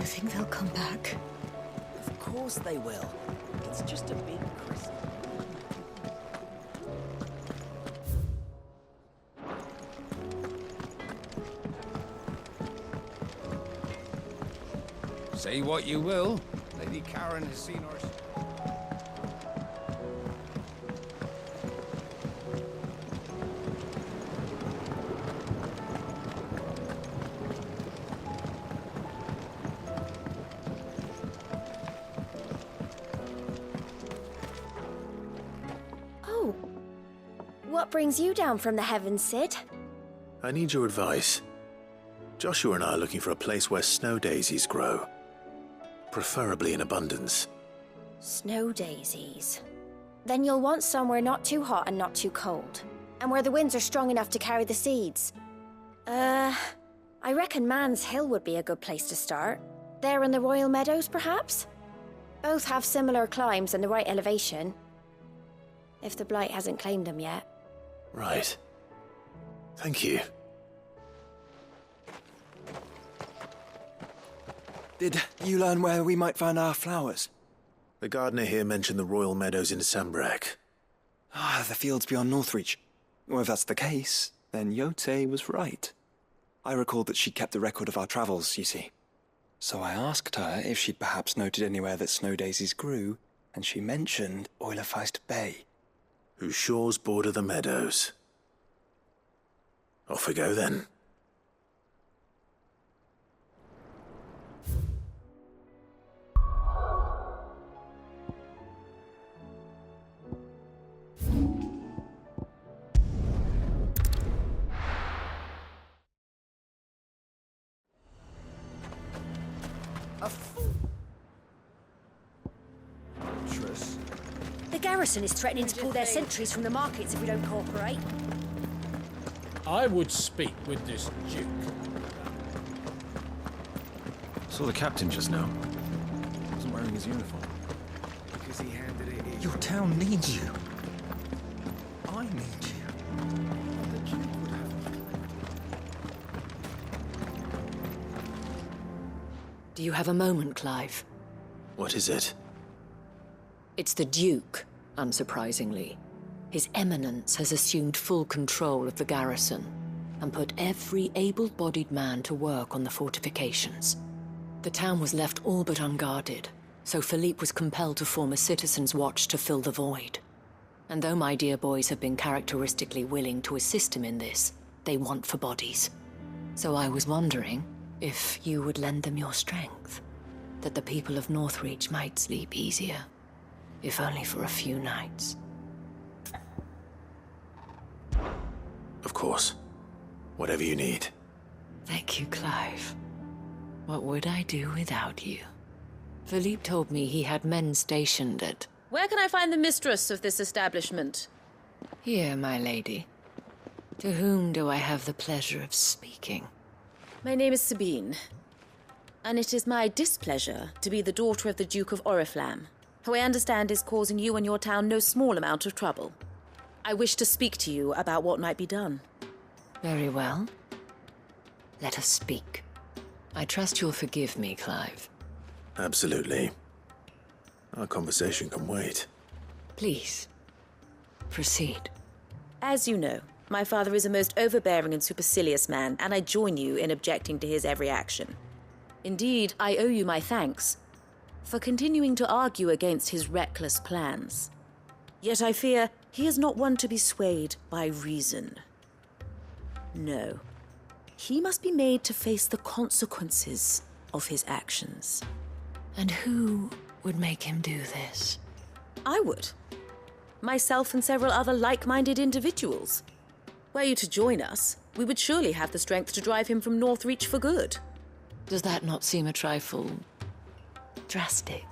You think they'll come back? Of course they will. It's just a big Christmas. Say what you will, Lady Karen has seen our... Oh. What brings you down from the heavens, Sid? I need your advice. Joshua and I are looking for a place where snow daisies grow. Preferably in abundance. Snow daisies. Then you'll want somewhere not too hot and not too cold. And where the winds are strong enough to carry the seeds. I reckon Man's Hill would be a good place to start. There in the Royal Meadows, perhaps? Both have similar climbs and the right elevation. If the Blight hasn't claimed them yet. Right. Thank you. Did you learn where we might find our flowers? The gardener here mentioned the Royal Meadows in Sambrac. Ah, the fields beyond Northreach. Well, if that's the case, then Yote was right. I recalled that she kept a record of our travels, you see. So I asked her if she'd perhaps noted anywhere that snow daisies grew, and she mentioned Oilefeist Bay. Whose shores border the meadows. Off we go then. The garrison is threatening to pull their sentries from the markets if we don't cooperate. I would speak with this Duke. Saw the captain just now. Wasn't wearing his uniform. Because he handed it in. Your town needs you. I need you. The Duke would have... Do you have a moment, Clive? What is it? It's the Duke, unsurprisingly. His Eminence has assumed full control of the garrison and put every able-bodied man to work on the fortifications. The town was left all but unguarded, so Philippe was compelled to form a citizens' watch to fill the void. And though my dear boys have been characteristically willing to assist him in this, they want for bodies. So I was wondering if you would lend them your strength, that the people of Northreach might sleep easier. If only for a few nights. Of course. Whatever you need. Thank you, Clive. What would I do without you? Philippe told me he had men stationed at... Where can I find the mistress of this establishment? Here, my lady. To whom do I have the pleasure of speaking? My name is Sabine. And it is my displeasure to be the daughter of the Duke of Oriflamme, who I understand is causing you and your town no small amount of trouble. I wish to speak to you about what might be done. Very well. Let us speak. I trust you'll forgive me, Clive. Absolutely. Our conversation can wait. Please, proceed. As you know, my father is a most overbearing and supercilious man, and I join you in objecting to his every action. Indeed, I owe you my thanks for continuing to argue against his reckless plans. Yet I fear he is not one to be swayed by reason. No. He must be made to face the consequences of his actions. And who would make him do this? I would. Myself and several other like-minded individuals. Were you to join us, we would surely have the strength to drive him from Northreach for good. Does that not seem a trifle... drastic?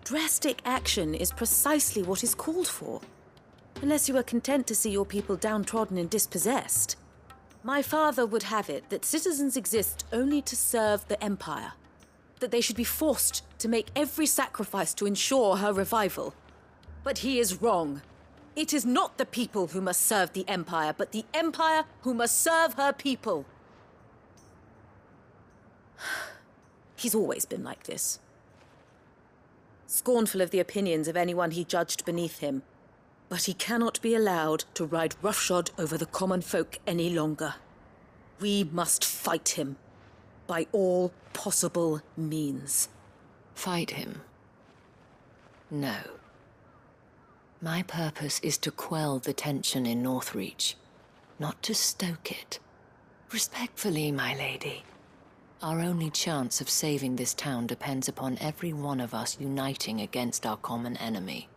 Drastic action is precisely what is called for. Unless you are content to see your people downtrodden and dispossessed. My father would have it that citizens exist only to serve the Empire. That they should be forced to make every sacrifice to ensure her revival. But he is wrong. It is not the people who must serve the Empire, but the Empire who must serve her people. He's always been like this. Scornful of the opinions of anyone he judged beneath him. But he cannot be allowed to ride roughshod over the common folk any longer. We must fight him. By all possible means. Fight him? No. My purpose is to quell the tension in Northreach, not to stoke it. Respectfully, my lady. Our only chance of saving this town depends upon every one of us uniting against our common enemy.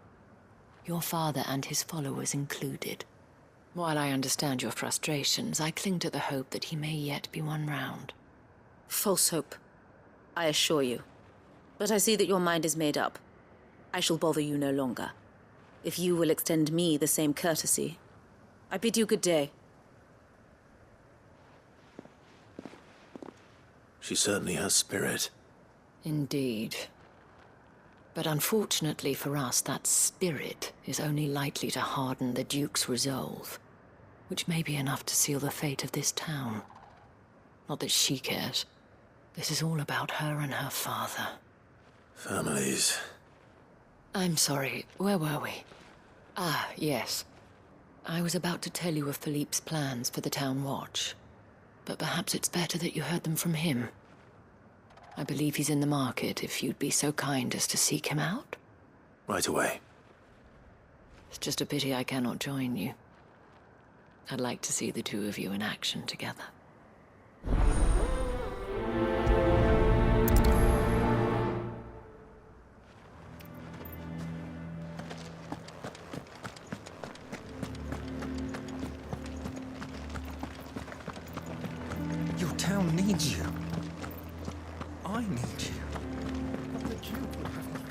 Your father and his followers included. While I understand your frustrations, I cling to the hope that he may yet be won round. False hope, I assure you. But I see that your mind is made up. I shall bother you no longer. If you will extend me the same courtesy, I bid you good day. She certainly has spirit. Indeed. But unfortunately for us, that spirit is only likely to harden the Duke's resolve, which may be enough to seal the fate of this town. Not that she cares. This is all about her and her father. Families. I'm sorry, where were we? Ah, yes. I was about to tell you of Philippe's plans for the town watch, but perhaps it's better that you heard them from him. I believe he's in the market, if you'd be so kind as to seek him out. Right away. It's just a pity I cannot join you. I'd like to see the two of you in action together. Your town needs you. I need you. But the Duke will have me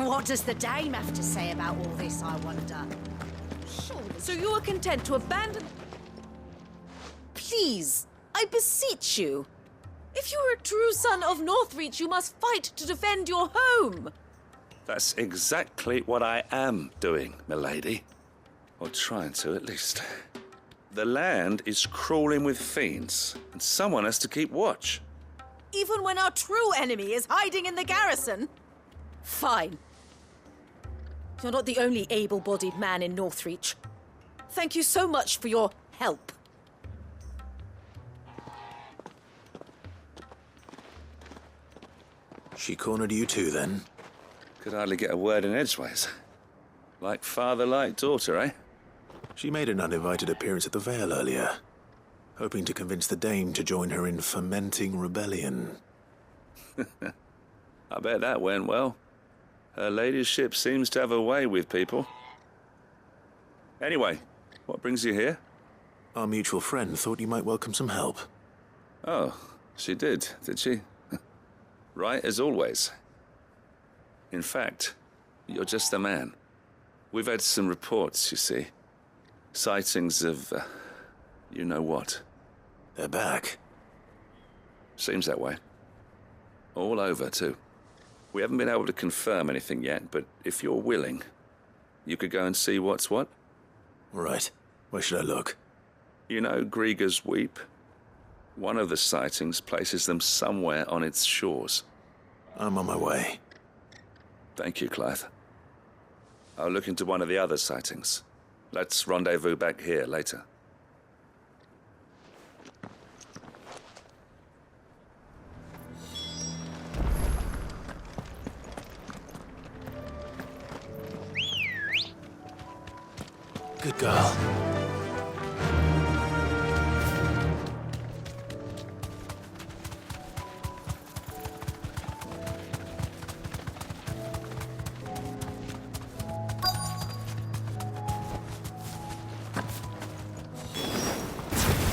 What does the dame have to say about all this, I wonder? So you are content to abandon... Please, I beseech you. If you are a true son of Northreach, you must fight to defend your home. That's exactly what I am doing, milady. Or trying to, at least. The land is crawling with fiends, and someone has to keep watch. Even when our true enemy is hiding in the garrison? Fine. You're not the only able-bodied man in Northreach. Thank you so much for your help. She cornered you too, then? Could hardly get a word in edgeways. Like father, like daughter, eh? She made an uninvited appearance at the Vale earlier, hoping to convince the Dame to join her in fomenting rebellion. I bet that went well. Her ladyship seems to have a way with people. Anyway, what brings you here? Our mutual friend thought you might welcome some help. Oh, she did she? Right as always. In fact, you're just the man. We've had some reports, you see. Sightings of, you know what. They're back. Seems that way. All over, too. We haven't been able to confirm anything yet, but if you're willing, you could go and see what's what. Right. Where should I look? You know Grieger's Weep? One of the sightings places them somewhere on its shores. I'm on my way. Thank you, Clive. I'll look into one of the other sightings. Let's rendezvous back here later. Good girl.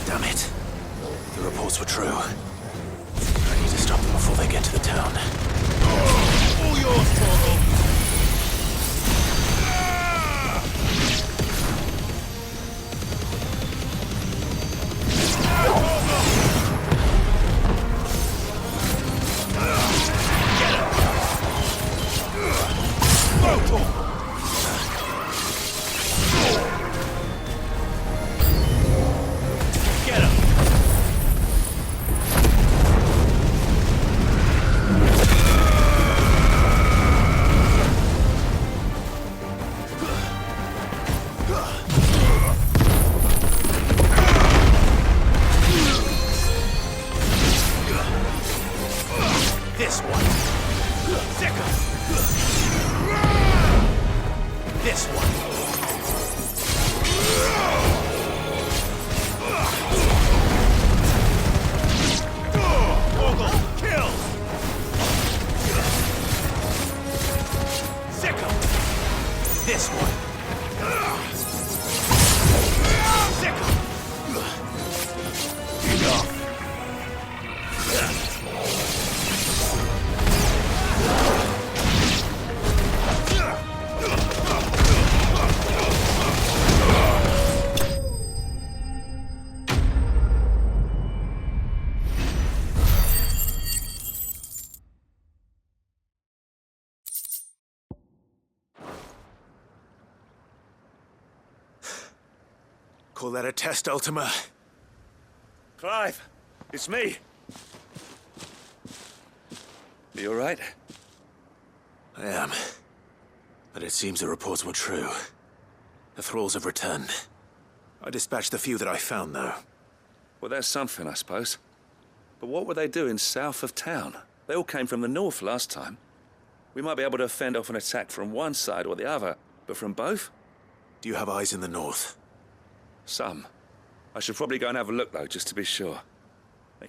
Damn it. The reports were true. I need to stop them before they get to the town. all yours, Torgal. Call that a test, Ultima? Clive, it's me. Are you all right? I am. But it seems the reports were true. The thralls have returned. I dispatched the few that I found, though. Well, that's something, I suppose. But what were they doing south of town? They all came from the north last time. We might be able to fend off an attack from one side or the other, but from both? Do you have eyes in the north? Some. I should probably go and have a look, though, just to be sure.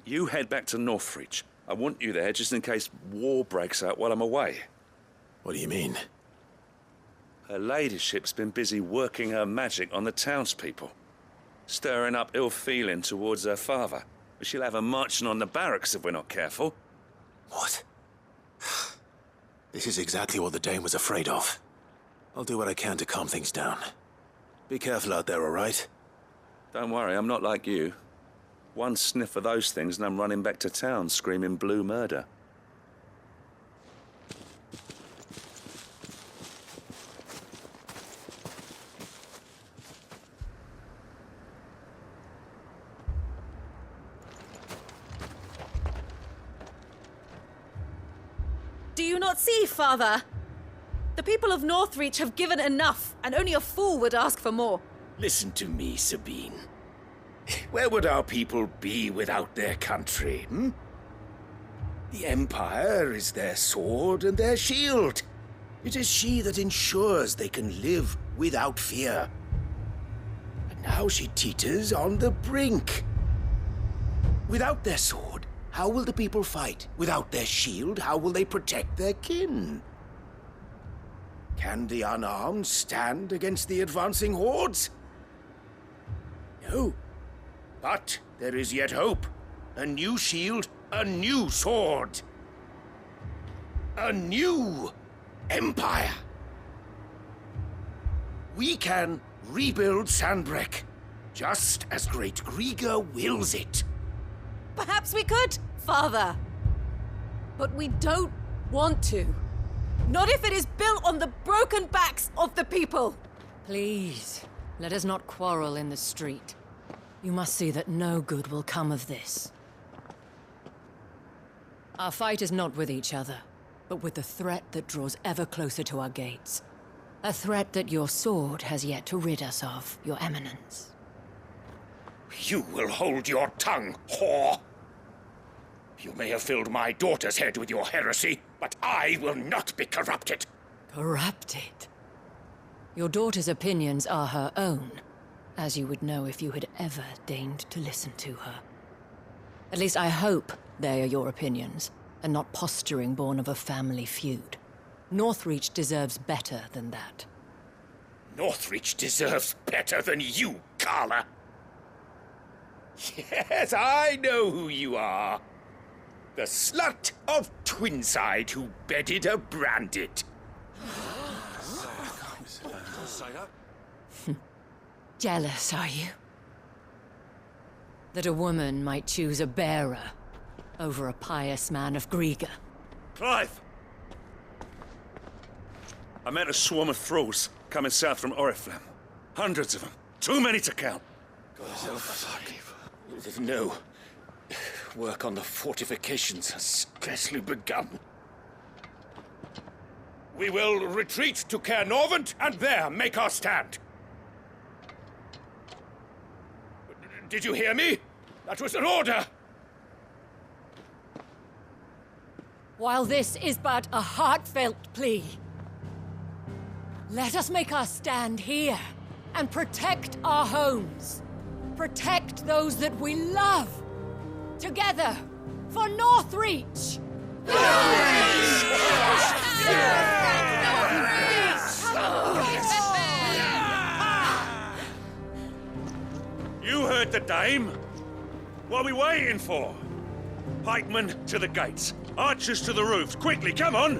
You head back to Northreach. I want you there just in case war breaks out while I'm away. What do you mean? Her ladyship's been busy working her magic on the townspeople, stirring up ill feeling towards her father. She'll have her marching on the barracks if we're not careful. What? This is exactly what the Dane was afraid of. I'll do what I can to calm things down. Be careful out there, all right? Don't worry, I'm not like you. One sniff of those things and I'm running back to town screaming blue murder. Do you not see, Father? The people of Northreach have given enough, and only a fool would ask for more. Listen to me, Sabine. Where would our people be without their country, The Empire is their sword and their shield. It is she that ensures they can live without fear. But now she teeters on the brink. Without their sword, how will the people fight? Without their shield, how will they protect their kin? Can the unarmed stand against the advancing hordes? No. But there is yet hope. A new shield, a new sword. A new empire. We can rebuild Sandbreck, just as Great Griga wills it. Perhaps we could, Father. But we don't want to. Not if it is built on the broken backs of the people. Please, let us not quarrel in the street. You must see that no good will come of this. Our fight is not with each other, but with the threat that draws ever closer to our gates. A threat that your sword has yet to rid us of, Your Eminence. You will hold your tongue, whore! You may have filled my daughter's head with your heresy, but I will not be corrupted! Corrupted? Your daughter's opinions are her own, as you would know if you had ever deigned to listen to her. At least I hope they are your opinions, and not posturing born of a family feud. Northreach deserves better than that. Northreach deserves better than you, Carla! Yes, I know who you are. The slut of Twinside who bedded a Branded. Jealous, are you? That a woman might choose a bearer over a pious man of Griga. Clive! I met a swarm of thralls coming south from Oriflamme. Hundreds of them. Too many to count. No. Work on the fortifications has scarcely begun. We will retreat to Caernarvon and there make our stand. Did you hear me? That was an order! While this is but a heartfelt plea, let us make our stand here and protect our homes. Protect those that we love. Together, for Northreach! You heard the dame. What are we waiting for? Pikemen to the gates. Archers to the roofs. Quickly, come on!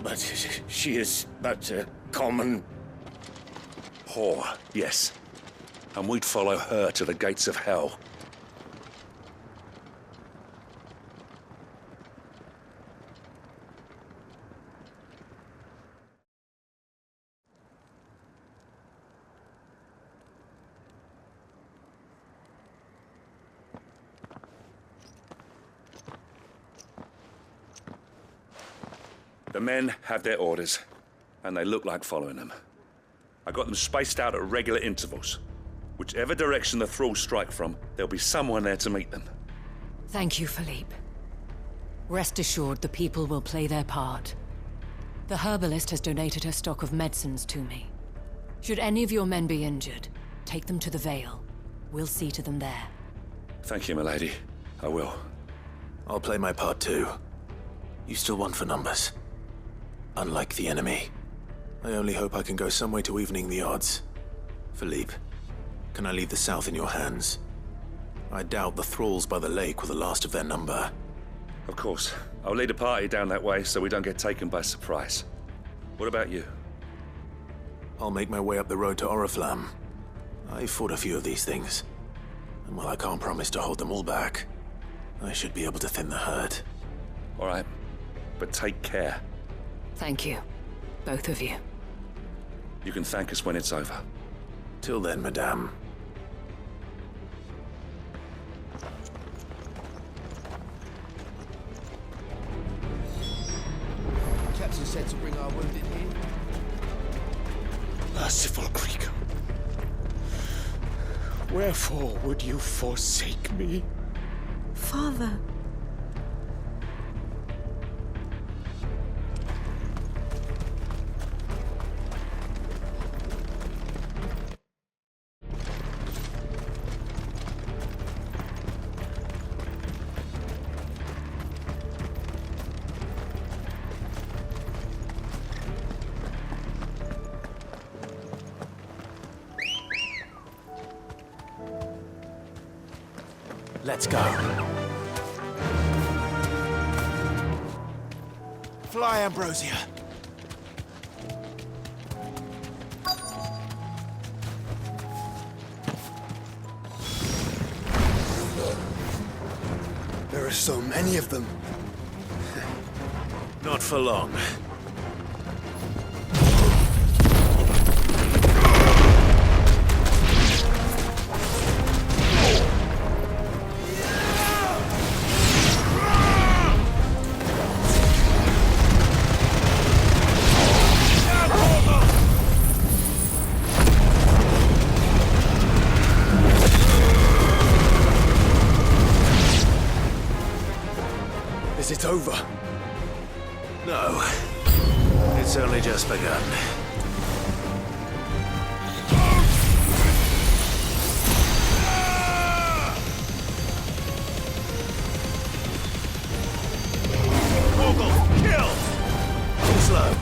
But she is but a common... whore, yes. And we'd follow her to the gates of hell. The men have their orders, and they look like following them. I got them spaced out at regular intervals. Whichever direction the thralls strike from, there'll be someone there to meet them. Thank you, Philippe. Rest assured the people will play their part. The herbalist has donated her stock of medicines to me. Should any of your men be injured, take them to the Vale. We'll see to them there. Thank you, milady. I will. I'll play my part too. You still want for numbers. Unlike the enemy. I only hope I can go some way to evening the odds. Philippe, can I leave the south in your hands? I doubt the thralls by the lake were the last of their number. Of course. I'll lead a party down that way so we don't get taken by surprise. What about you? I'll make my way up the road to Oriflamme. I fought a few of these things. And while I can't promise to hold them all back, I should be able to thin the herd. All right. But take care. Thank you. Both of you. You can thank us when it's over. Till then, madame. Captain said to bring our wounded in. Merciful creature, wherefore would you forsake me? Father. Let's go. Fly, Ambrosia. There are so many of them. Not for long. Is it over? No. It's only just begun. Kill! Too slow.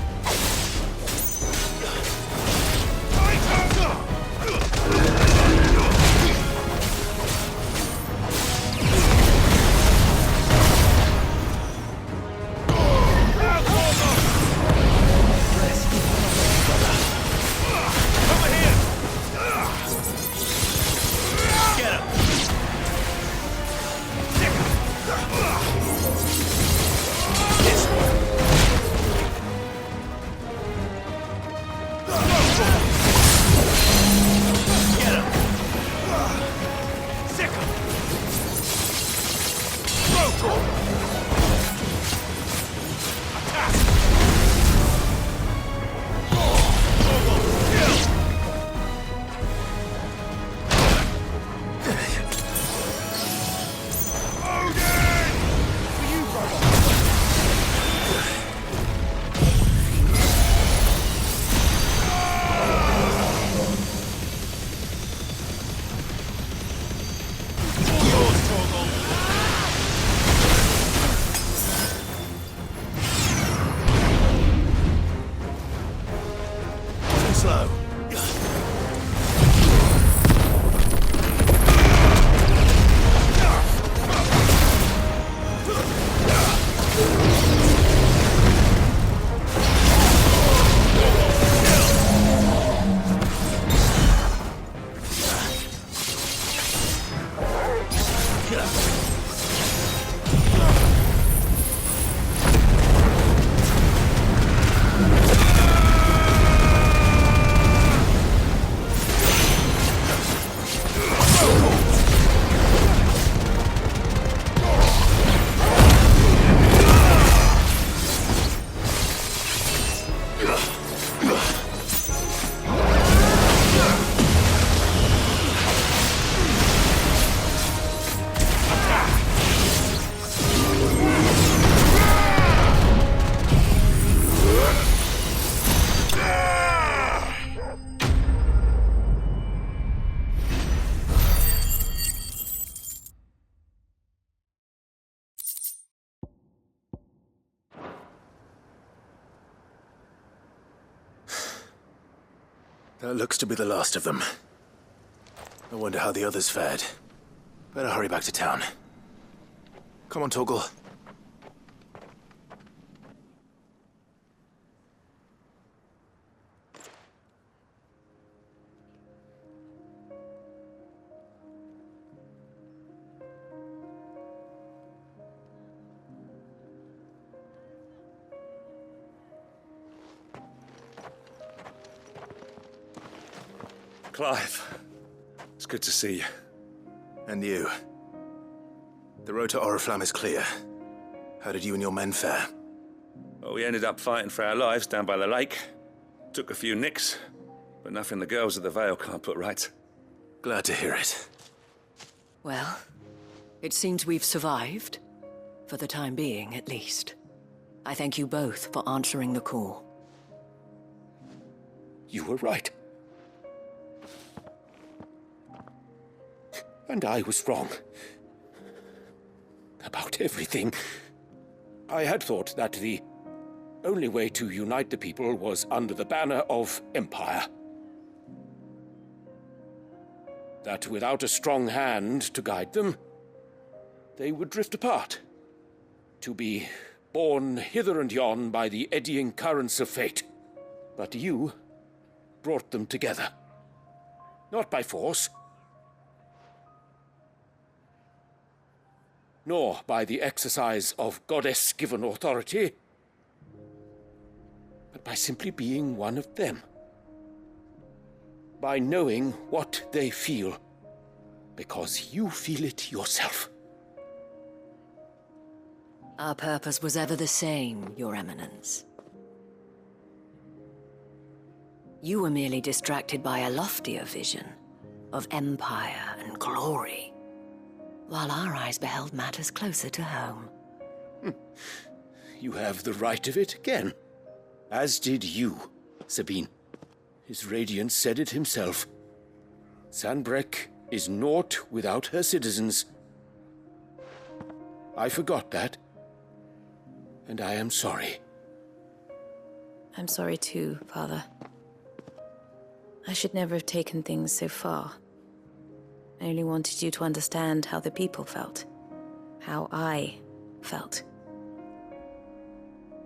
That looks to be the last of them. I wonder how the others fared. Better hurry back to town. Come on, Torgal. Clive, it's good to see you. And you. The road to Oriflamme is clear. How did you and your men fare? Well, we ended up fighting for our lives down by the lake. Took a few nicks, but nothing the girls of the Vale can't put right. Glad to hear it. Well, it seems we've survived. For the time being, at least. I thank you both for answering the call. You were right. And I was wrong. About everything. I had thought that the only way to unite the people was under the banner of Empire. That without a strong hand to guide them, they would drift apart. To be borne hither and yon by the eddying currents of fate. But you brought them together. Not by force, nor by the exercise of goddess-given authority, but by simply being one of them. By knowing what they feel, because you feel it yourself. Our purpose was ever the same, Your Eminence. You were merely distracted by a loftier vision of empire and glory, while our eyes beheld matters closer to home. You have the right of it again. As did you, Sabine. His radiance said it himself. Sanbreque is naught without her citizens. I forgot that. And I am sorry. I'm sorry too, Father. I should never have taken things so far. I only wanted you to understand how the people felt. How I felt.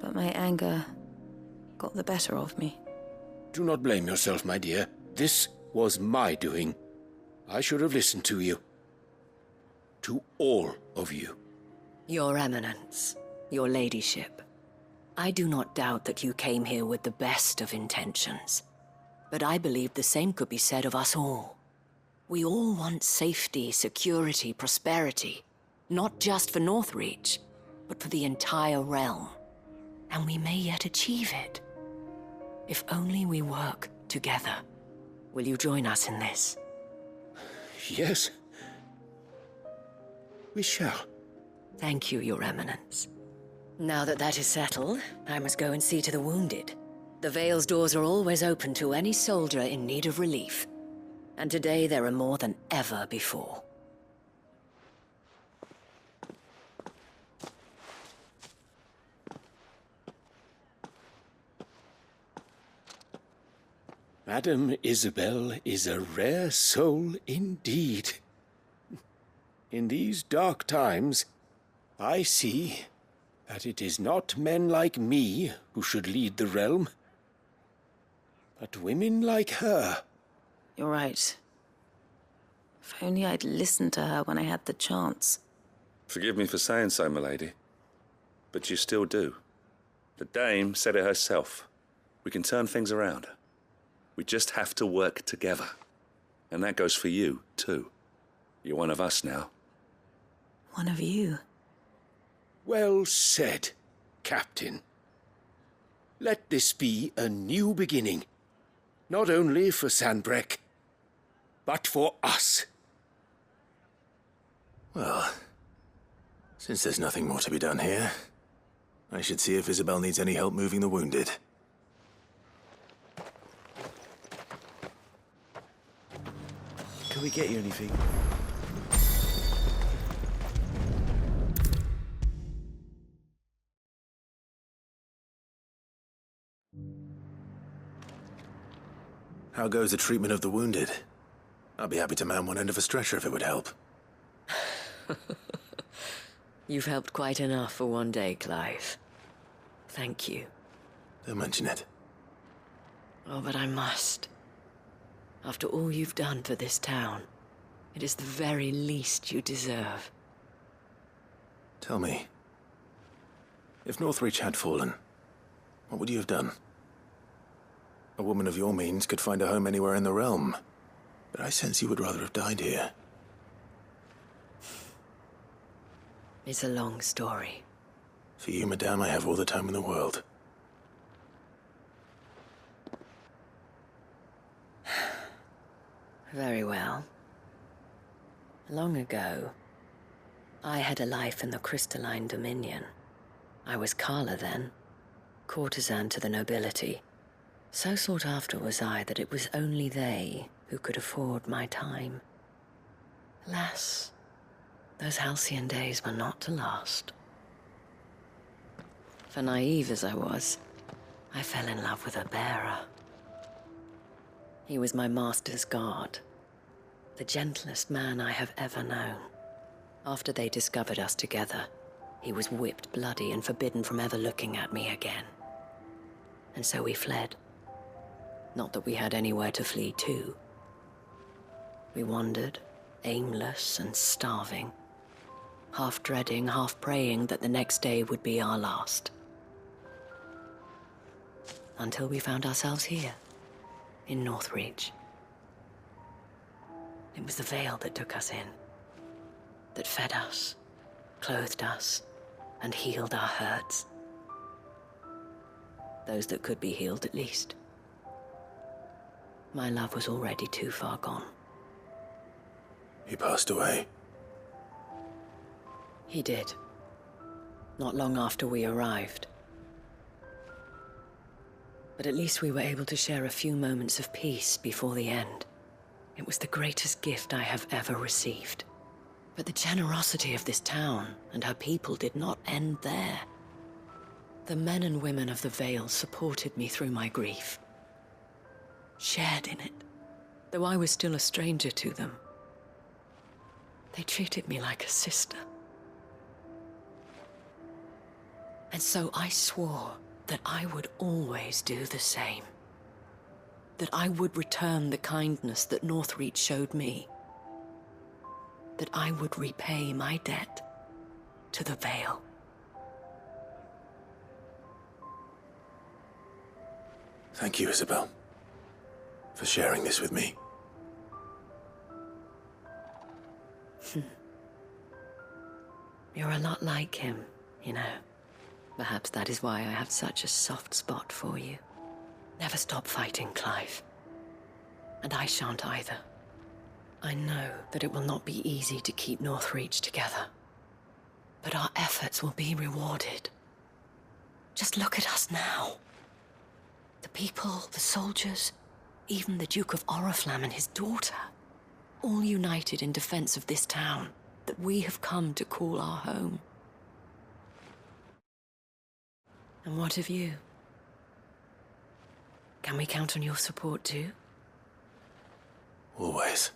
But my anger got the better of me. Do not blame yourself, my dear. This was my doing. I should have listened to you. To all of you. Your Eminence, your ladyship, I do not doubt that you came here with the best of intentions. But I believe the same could be said of us all. We all want safety, security, prosperity. Not just for Northreach, but for the entire realm. And we may yet achieve it. If only we work together. Will you join us in this? Yes. We shall. Thank you, Your Eminence. Now that that is settled, I must go and see to the wounded. The Vale's doors are always open to any soldier in need of relief. And today there are more than ever before. Madame Isabel is a rare soul indeed. In these dark times, I see that it is not men like me who should lead the realm, but women like her. You're right. If only I'd listened to her when I had the chance. Forgive me for saying so, milady, but you still do. The dame said it herself. We can turn things around. We just have to work together. And that goes for you, too. You're one of us now. One of you? Well said, Captain. Let this be a new beginning. Not only for Sanbreque, but for us. Well, since there's nothing more to be done here, I should see if Isabel needs any help moving the wounded. Can we get you anything? How goes the treatment of the wounded? I'd be happy to man one end of a stretcher if it would help. You've helped quite enough for one day, Clive. Thank you. Don't mention it. Oh, but I must. After all you've done for this town, it is the very least you deserve. Tell me, if Northreach had fallen, what would you have done? A woman of your means could find a home anywhere in the realm, but I sense you would rather have died here. It's a long story. For you, madame, I have all the time in the world. Very well. Long ago, I had a life in the Crystalline Dominion. I was Carla then, courtesan to the nobility. So sought after was I that it was only they who could afford my time. Alas, those halcyon days were not to last. For naive as I was, I fell in love with a bearer. He was my master's guard, the gentlest man I have ever known. After they discovered us together, he was whipped bloody and forbidden from ever looking at me again. And so we fled. Not that we had anywhere to flee to. We wandered, aimless and starving, half dreading, half praying that the next day would be our last. Until we found ourselves here, in Northreach. It was the Veil that took us in, that fed us, clothed us, and healed our hurts. Those that could be healed, at least. My love was already too far gone. He passed away. He did. Not long after we arrived. But at least we were able to share a few moments of peace before the end. It was the greatest gift I have ever received. But the generosity of this town and her people did not end there. The men and women of the Vale supported me through my grief. Shared in it, though I was still a stranger to them. They treated me like a sister. And so I swore that I would always do the same. That I would return the kindness that Northreach showed me. That I would repay my debt to the Vale. Thank you, Isabel, for sharing this with me. You're a lot like him, you know. Perhaps that is why I have such a soft spot for you. Never stop fighting, Clive. And I shan't either. I know that it will not be easy to keep Northreach together. But our efforts will be rewarded. Just look at us now. The people, the soldiers, even the Duke of Oriflamme and his daughter, all united in defense of this town that we have come to call our home. And what of you? Can we count on your support too? Always.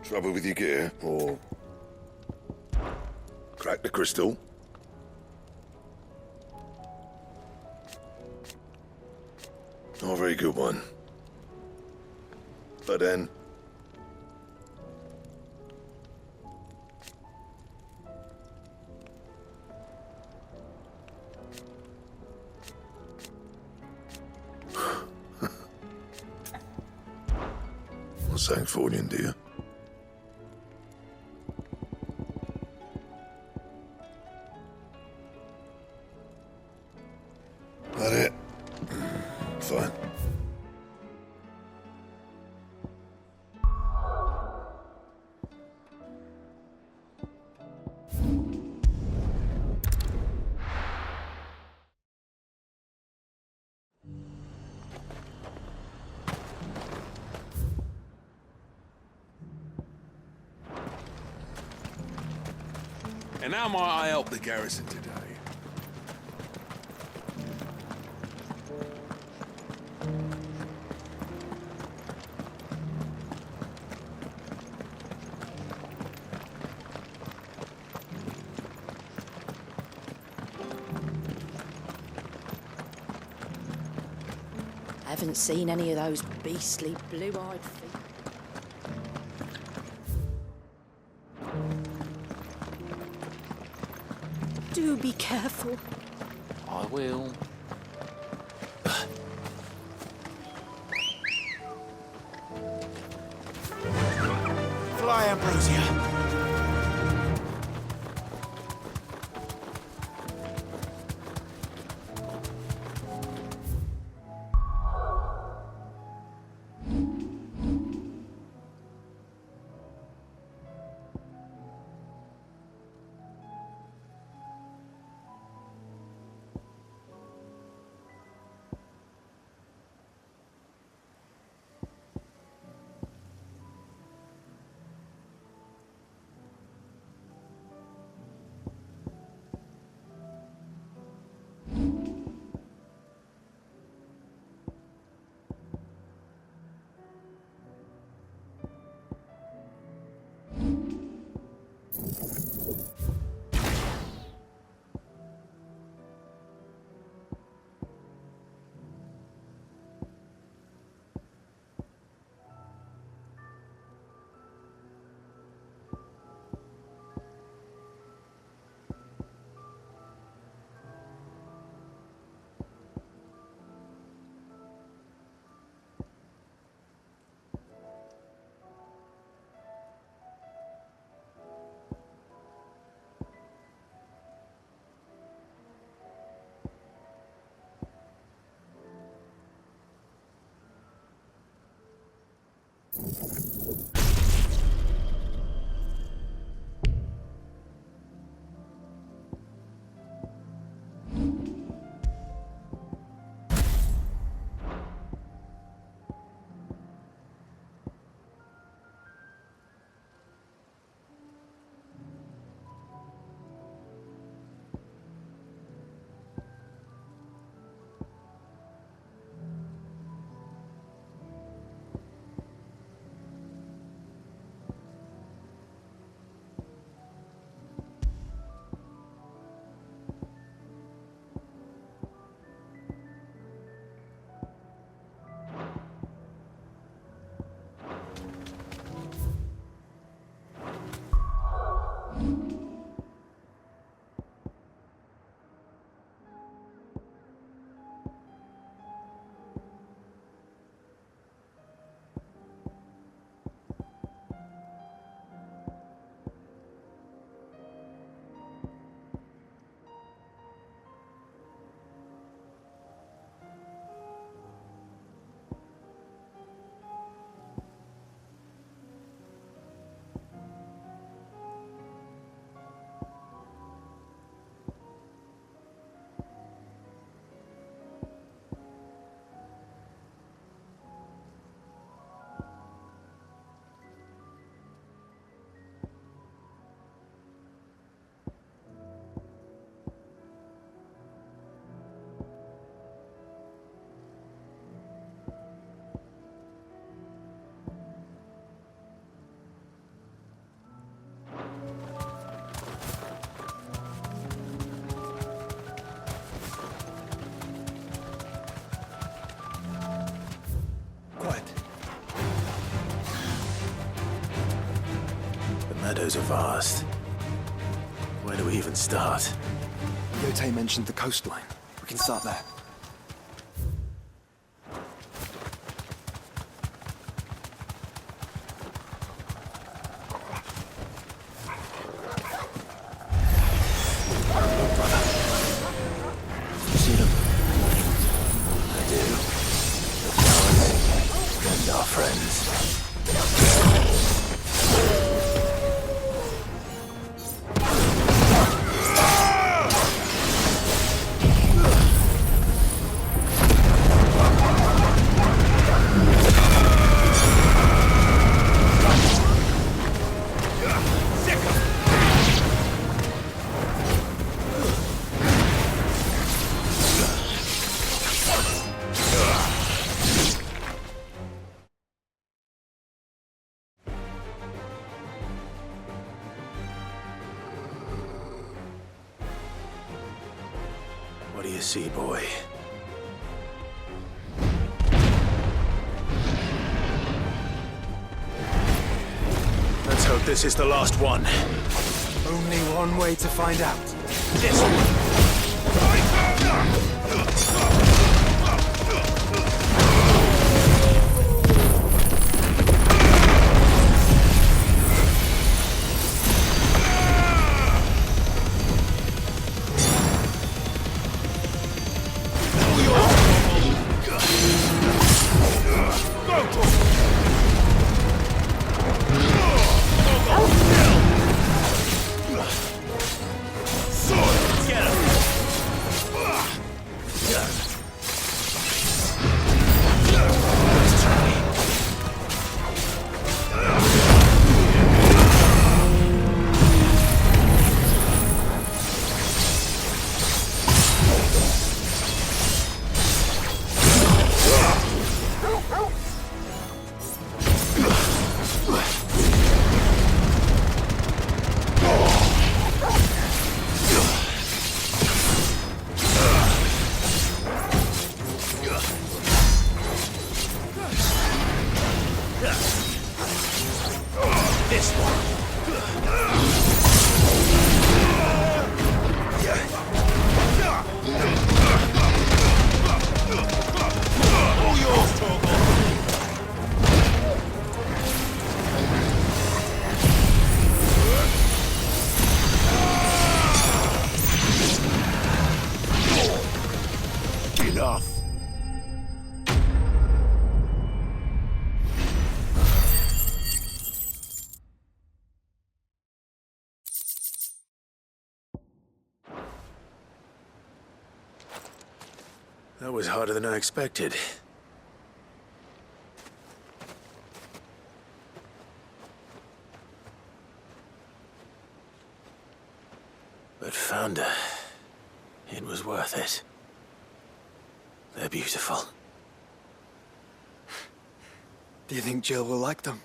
Trouble with your gear, or crack the crystal? Not a very good one. But then... Well, thanks for you, dear. That it? Fine. And how might I help the garrison today? Haven't seen any of those beastly blue-eyed feet. Do be careful. I will. Fly, Ambrosia. windows are vast. Where do we even start? Yote mentioned the coastline. We can start there. You see them? I do. The flowers and our friends. What do you see, boy? Let's hope this is the last one. Only one way to find out. This one. This one. All yours, Torgal. Enough. That was harder than I expected. But found her. It was worth it. They're beautiful. Do you think Jill will like them?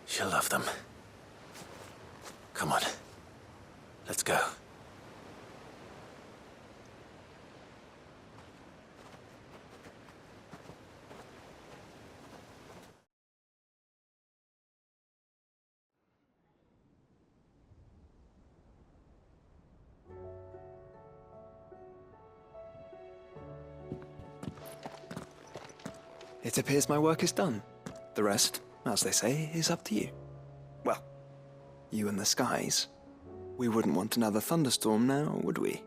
She'll love them. Come on. Let's go. It appears my work is done. The rest, as they say, is up to you. Well, you and the skies. We wouldn't want another thunderstorm now, would we?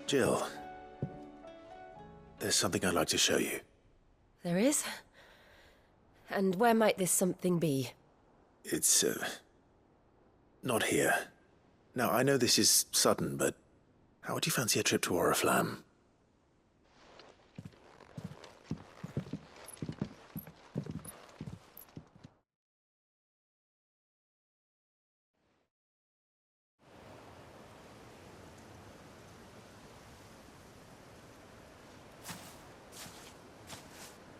Jill, there's something I'd like to show you. There is? And where might this something be? It's, not here. Now, I know this is sudden, but how would you fancy a trip to Oriflamme?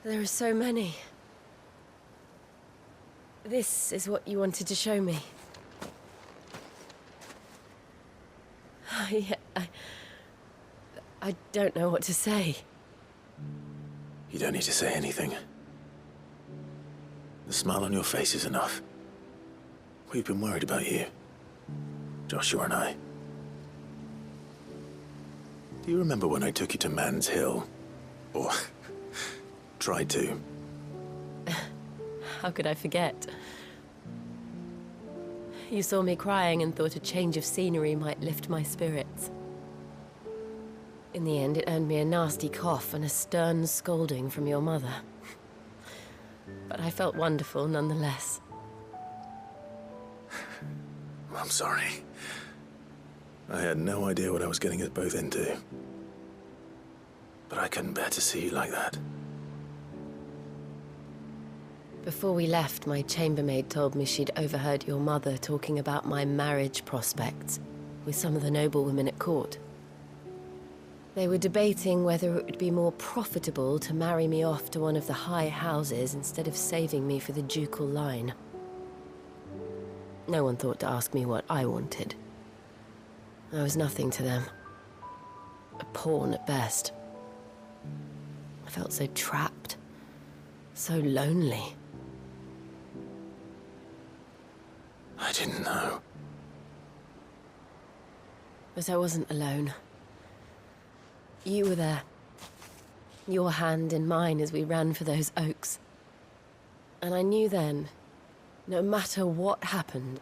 There are so many. This is what you wanted to show me. I don't know what to say. You don't need to say anything. The smile on your face is enough. We've been worried about you, Joshua and I. Do you remember when I took you to Man's Hill? Or tried to? How could I forget? You saw me crying and thought a change of scenery might lift my spirits. In the end, it earned me a nasty cough and a stern scolding from your mother. But I felt wonderful nonetheless. I'm sorry. I had no idea what I was getting us both into. But I couldn't bear to see you like that. Before we left, my chambermaid told me she'd overheard your mother talking about my marriage prospects with some of the noblewomen at court. They were debating whether it would be more profitable to marry me off to one of the high houses instead of saving me for the ducal line. No one thought to ask me what I wanted. I was nothing to them. A pawn at best. I felt so trapped, so lonely. I didn't know. But I wasn't alone. You were there. Your hand in mine as we ran for those oaks. And I knew then, no matter what happened,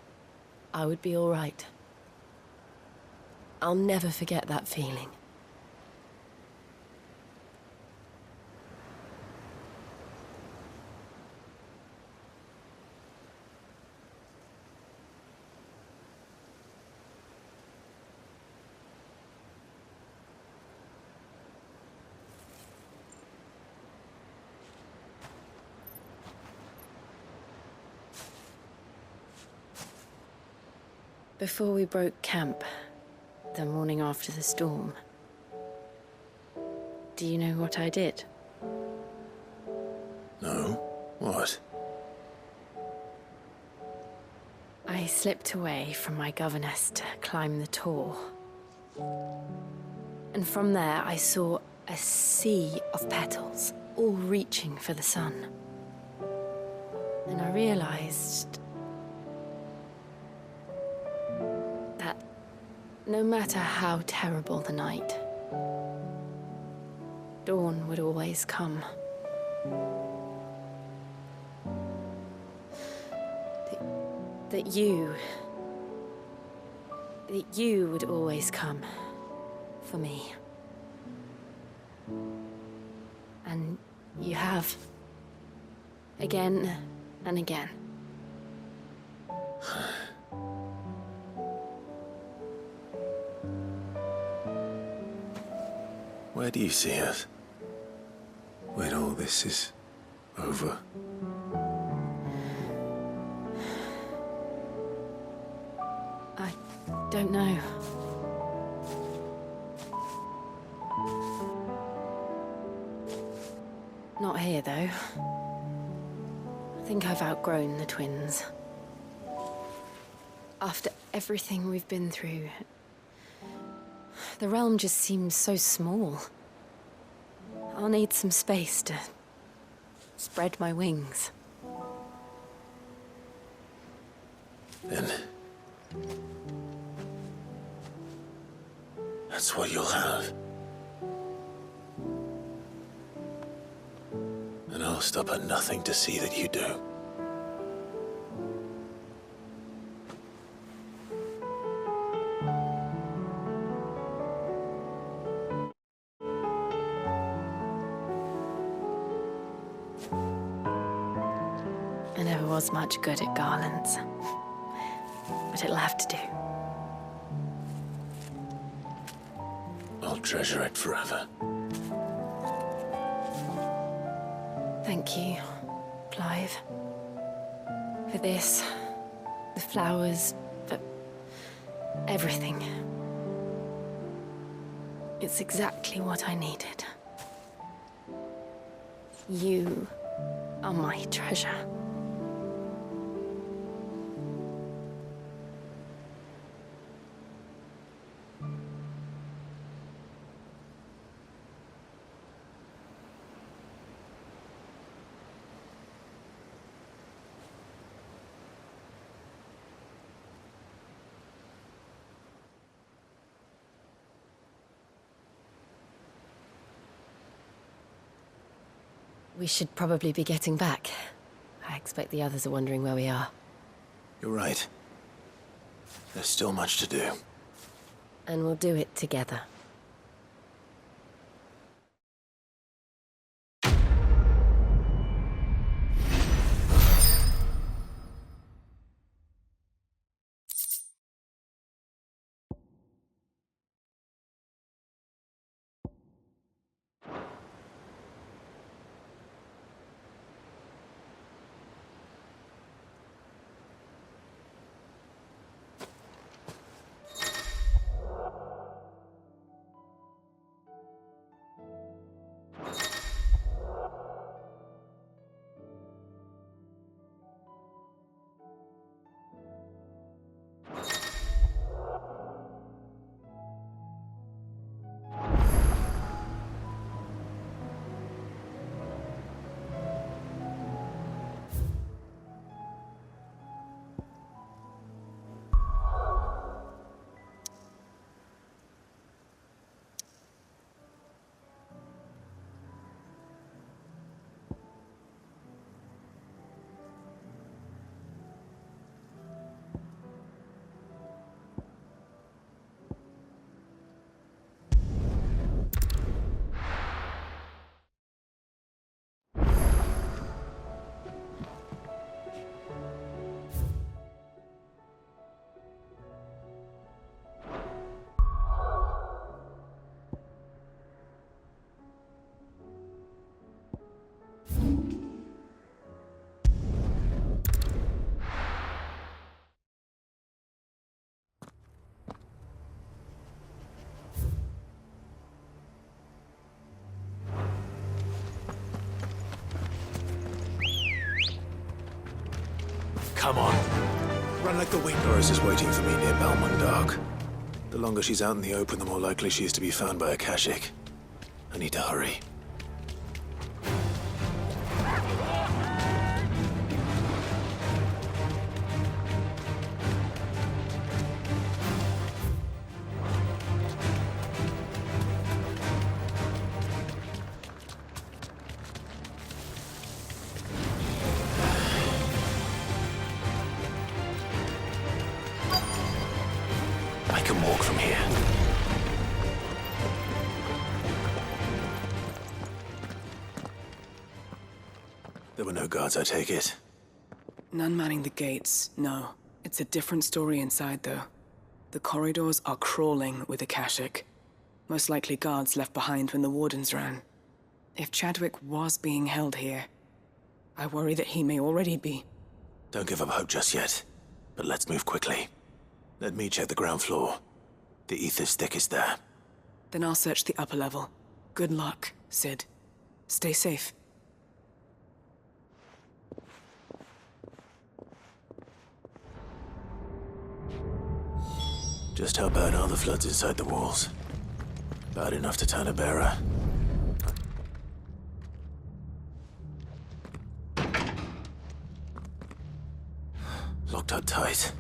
I would be all right. I'll never forget that feeling. Before we broke camp, the morning after the storm, do you know what I did? No? What? I slipped away from my governess to climb the tor. And from there I saw a sea of petals, all reaching for the sun. And I realized that no matter how terrible the night, dawn would always come. That you would always come for me. And you have. Again and again. Where do you see us? When all this is over? I don't know. Not here, though. I think I've outgrown the twins. After everything we've been through, the realm just seems so small. I'll need some space to spread my wings. Then that's what you'll have. And I'll stop at nothing to see that you do. I never was much good at garlands, but it'll have to do. I'll treasure it forever. Thank you, Clive. For this, the flowers, for everything. It's exactly what I needed. You are my treasure. We should probably be getting back. I expect the others are wondering where we are. You're right. There's still much to do. And we'll do it together. Come on. Run like the wind. Doris is waiting for me near Balmundark. The longer she's out in the open, the more likely she is to be found by a Kashik. I need to hurry. I can walk from here. There were no guards, I take it. None manning the gates, no. It's a different story inside, though. The corridors are crawling with Akashic. Most likely guards left behind when the wardens ran. If Chadwick was being held here, I worry that he may already be. Don't give up hope just yet, but let's move quickly. Let me check the ground floor. The ether stick is there. Then I'll search the upper level. Good luck, Sid. Stay safe. Just how bad are the floods inside the walls? Bad enough to turn a bearer. Locked up tight.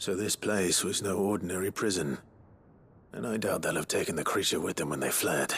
So this place was no ordinary prison. And I doubt they'll have taken the creature with them when they fled.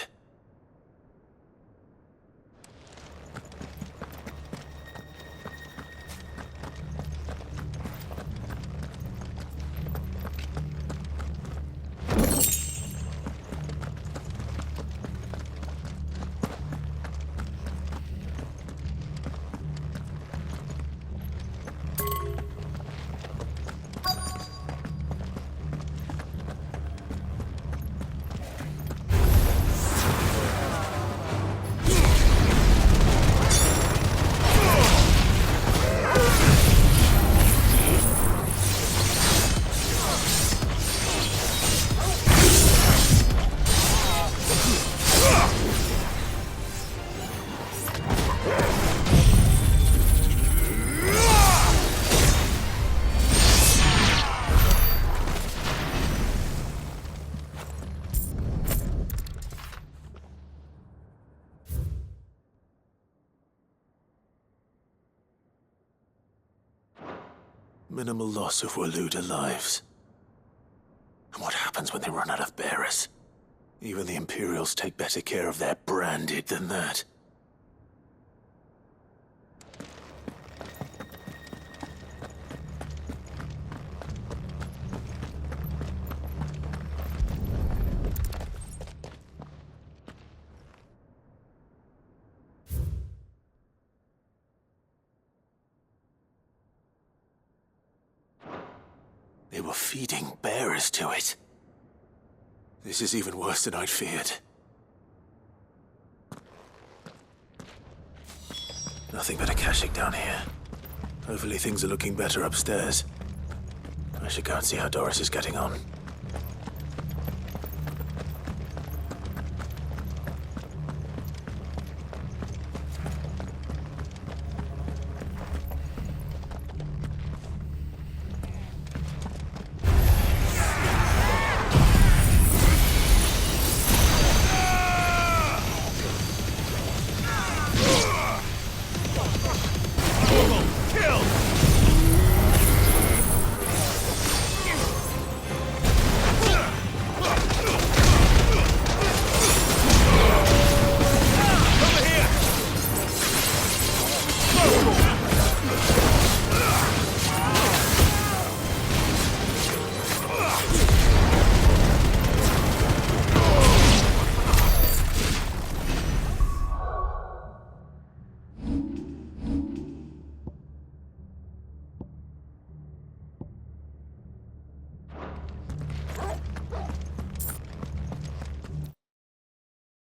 Minimal loss of Waluda lives. And what happens when they run out of bearers? Even the Imperials take better care of their branded than that. They were feeding bearers to it. This is even worse than I'd feared. Nothing but a Kashyyyk down here. Hopefully things are looking better upstairs. I should go and see how Doris is getting on.